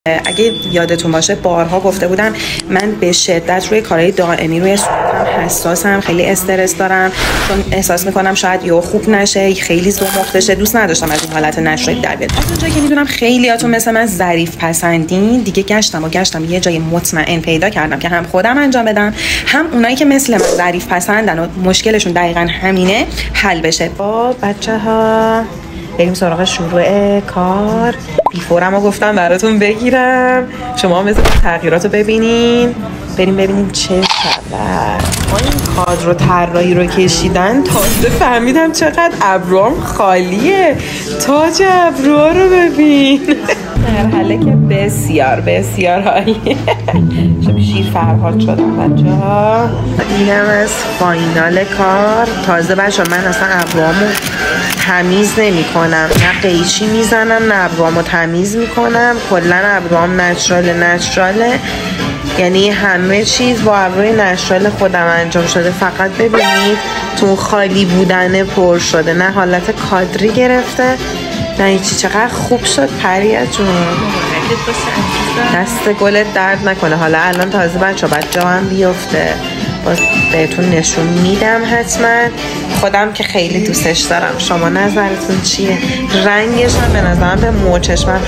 اگه یادتون باشه بارها گفته بودم من به شدت روی کارهای دائمی روی صورتم حساسم، خیلی استرس دارم چون احساس میکنم شاید یا خوب نشه، خیلی زمخت بشه. دوست نداشتم از این حالت نچرالی در بیاد. از اونجایی که میدونم خیلیاتون مثل من ظریف پسندین، دیگه گشتم یه جای مطمئن پیدا کردم که هم خودم انجام بدم، هم اونایی که مثل من ظریف پسندن و مشکلشون دقیقاً همینه حل بشه. با بچه‌ها بریم سراغ شروع کار. بیفورمو گفتم براتون بگیرم، شما مثل تغییراتو ببینین، بریم ببینیم چه خبر. ما این کادر و طراحی رو کشیدن، تازه فهمیدم چقدر ابروام خالیه. تاج ابروها رو ببین. مرحله که بسیار بسیار عالیه. شیر فرهاد شدم بچه‌ها. اینم از فاینال کار. تازه بچه‌ها من اصلا ابروامو تمیز نمی کنم، نه قیچی میزنم نه ابروامو تمیز میکنم. کلا ابروام نچراله، یعنی همه چیز با ابروی نچرال خودم انجام شده. فقط ببینید تو خالی بودن پر شده، نه حالت کادری گرفته نه هیچی. چقدر خوب شد پریا جون، دست گلت درد نکنه. حالا الان تازه بچه جا هم بیفته، باز بهتون نشون میدم حتما. خودم که خیلی دوستش دارم. شما نظرتون چیه؟ رنگش هم به نظرم به مو چشمم